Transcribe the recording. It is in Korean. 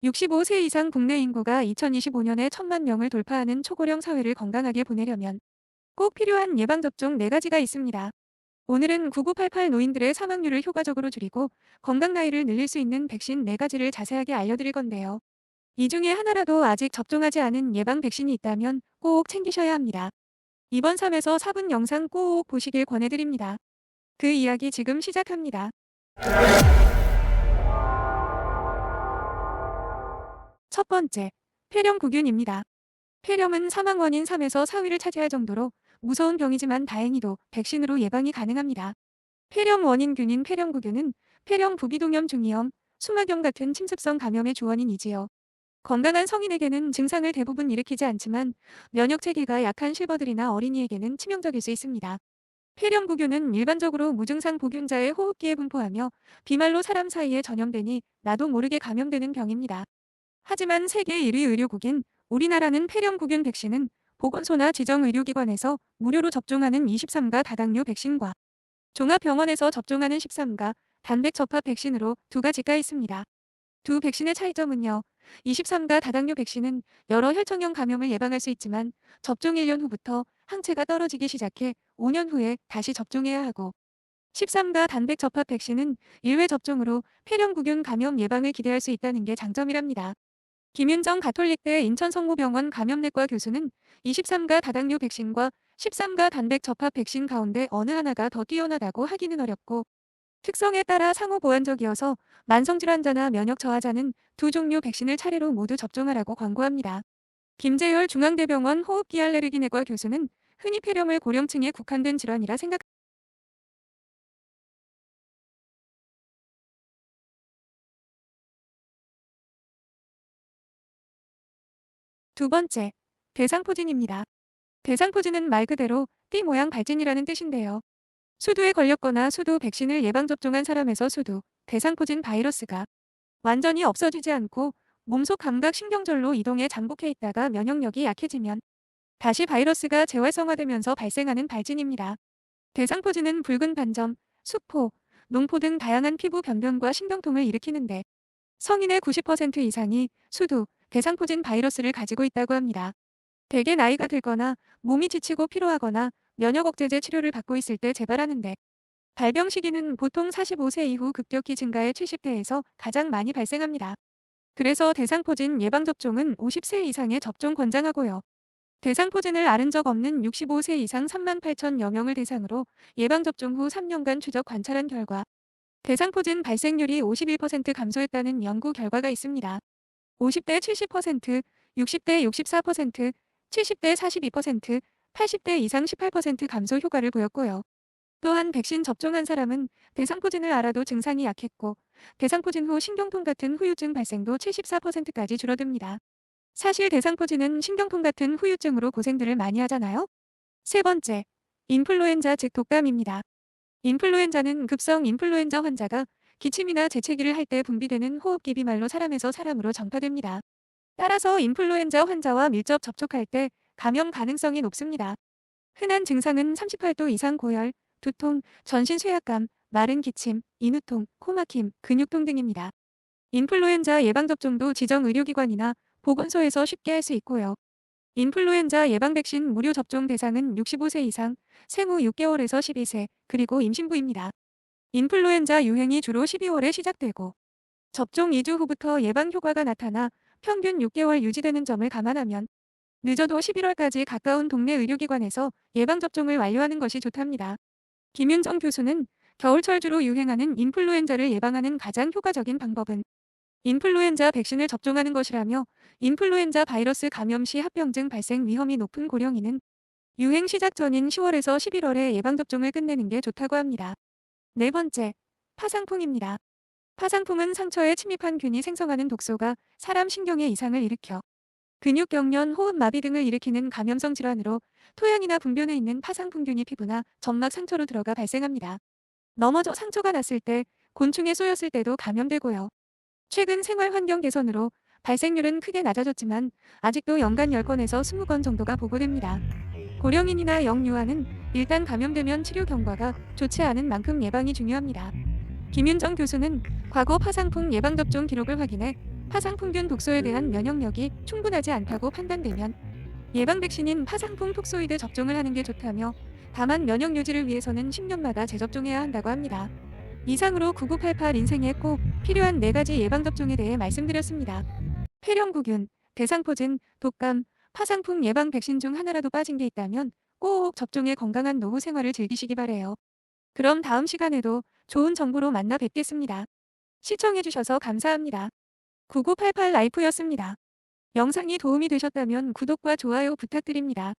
65세 이상 국내 인구가 2025년에 1,000만 명을 돌파하는 초고령 사회를 건강하게 보내려면 꼭 필요한 예방접종 4가지가 있습니다. 오늘은 9988 노인들의 사망률을 효과적으로 줄이고 건강 나이를 늘릴 수 있는 백신 4가지를 자세하게 알려드릴 건데요. 이 중에 하나라도 아직 접종하지 않은 예방 백신이 있다면 꼭 챙기셔야 합니다. 이번 3에서 4분 영상 꼭 보시길 권해드립니다. 그 이야기 지금 시작합니다. 첫 번째, 폐렴구균입니다. 폐렴은 사망 원인 3에서 4위를 차지할 정도로 무서운 병이지만 다행히도 백신으로 예방이 가능합니다. 폐렴 원인균인 폐렴구균은 폐렴 부비동염 중이염, 수막염 같은 침습성 감염의 주원인이지요. 건강한 성인에게는 증상을 대부분 일으키지 않지만 면역 체계가 약한 실버들이나 어린이에게는 치명적일 수 있습니다. 폐렴구균은 일반적으로 무증상 보균자의 호흡기에 분포하며 비말로 사람 사이에 전염되니 나도 모르게 감염되는 병입니다. 하지만 세계 1위 의료국인 우리나라는 폐렴구균 백신은 보건소나 지정의료기관에서 무료로 접종하는 23가 다당뇨 백신과 종합병원에서 접종하는 13가 단백 접합 백신으로 2가지가 있습니다. 두 백신의 차이점은요. 23가 다당뇨 백신은 여러 혈청형 감염을 예방할 수 있지만 접종 1년 후부터 항체가 떨어지기 시작해 5년 후에 다시 접종해야 하고 13가 단백 접합 백신은 1회 접종으로 폐렴구균 감염 예방을 기대할 수 있다는 게 장점이랍니다. 김윤정 가톨릭대 인천성모병원 감염내과 교수는 23가 다당뇨 백신과 13가 단백 접합 백신 가운데 어느 하나가 더 뛰어나다고 하기는 어렵고 특성에 따라 상호 보완적이어서 만성질환자나 면역 저하자는 두 종류 백신을 차례로 모두 접종하라고 권고합니다. 김재열 중앙대병원 호흡기 알레르기내과 교수는 흔히 폐렴을 고령층에 국한된 질환이라 생각 두 번째, 대상포진입니다. 대상포진은 말 그대로 띠 모양 발진이라는 뜻인데요. 수두에 걸렸거나 수두 백신을 예방접종한 사람에서 수두, 대상포진 바이러스가 완전히 없어지지 않고 몸속 감각 신경절로 이동해 잠복해 있다가 면역력이 약해지면 다시 바이러스가 재활성화되면서 발생하는 발진입니다. 대상포진은 붉은 반점, 수포, 농포 등 다양한 피부 변변과 신경통을 일으키는데 성인의 90% 이상이 수두, 대상포진 바이러스를 가지고 있다고 합니다. 대개 나이가 들거나 몸이 지치고 피로하거나 면역 억제제 치료를 받고 있을 때 재발하는데 발병 시기는 보통 45세 이후 급격히 증가해 70대에서 가장 많이 발생합니다. 그래서 대상포진 예방접종은 50세 이상의 접종 권장하고요. 대상포진을 앓은 적 없는 65세 이상 3만 8천여 명을 대상으로 예방접종 후 3년간 추적 관찰한 결과 대상포진 발생률이 51% 감소했다는 연구 결과가 있습니다. 50대 70%, 60대 64%, 70대 42%, 80대 이상 18% 감소 효과를 보였고요. 또한 백신 접종한 사람은 대상포진을 앓아도 증상이 약했고 대상포진 후 신경통 같은 후유증 발생도 74%까지 줄어듭니다. 사실 대상포진은 신경통 같은 후유증으로 고생들을 많이 하잖아요. 세 번째, 인플루엔자 즉 독감입니다. 인플루엔자는 급성 인플루엔자 환자가 기침이나 재채기를 할 때 분비되는 호흡기 비말로 사람에서 사람으로 전파됩니다. 따라서 인플루엔자 환자와 밀접 접촉할 때 감염 가능성이 높습니다. 흔한 증상은 38도 이상 고열, 두통, 전신 쇠약감, 마른 기침, 인후통, 코막힘, 근육통 등입니다. 인플루엔자 예방접종도 지정 의료기관이나 보건소에서 쉽게 할 수 있고요. 인플루엔자 예방 백신 무료 접종 대상은 65세 이상, 생후 6개월에서 12세, 그리고 임신부입니다. 인플루엔자 유행이 주로 12월에 시작되고 접종 2주 후부터 예방 효과가 나타나 평균 6개월 유지되는 점을 감안하면 늦어도 11월까지 가까운 동네 의료기관에서 예방접종을 완료하는 것이 좋답니다. 김윤정 교수는 겨울철 주로 유행하는 인플루엔자를 예방하는 가장 효과적인 방법은 인플루엔자 백신을 접종하는 것이라며 인플루엔자 바이러스 감염 시 합병증 발생 위험이 높은 고령인은 유행 시작 전인 10월에서 11월에 예방접종을 끝내는 게 좋다고 합니다. 네 번째, 파상풍입니다. 파상풍은 상처에 침입한 균이 생성하는 독소가 사람 신경에 이상을 일으켜 근육경련, 호흡마비 등을 일으키는 감염성 질환으로 토양이나 분변에 있는 파상풍균이 피부나 점막 상처로 들어가 발생합니다. 넘어져 상처가 났을 때, 곤충에 쏘였을 때도 감염되고요. 최근 생활 환경 개선으로 발생률은 크게 낮아졌지만 아직도 연간 10건에서 20건 정도가 보고됩니다. 고령인이나 영유아는 일단 감염되면 치료 경과가 좋지 않은 만큼 예방이 중요합니다. 김윤정 교수는 과거 파상풍 예방접종 기록을 확인해 파상풍균 독소에 대한 면역력이 충분하지 않다고 판단되면 예방 백신인 파상풍 톡소이드 접종을 하는 게 좋다며, 다만 면역 유지를 위해서는 10년마다 재접종해야 한다고 합니다. 이상으로 9988 인생에 꼭 필요한 4가지 예방접종에 대해 말씀드렸습니다. 폐렴구균, 대상포진, 독감, 파상풍 예방 백신 중 하나라도 빠진 게 있다면 꼭 접종해 건강한 노후 생활을 즐기시기 바래요. 그럼 다음 시간에도 좋은 정보로 만나 뵙겠습니다. 시청해주셔서 감사합니다. 9988 라이프였습니다. 영상이 도움이 되셨다면 구독과 좋아요 부탁드립니다.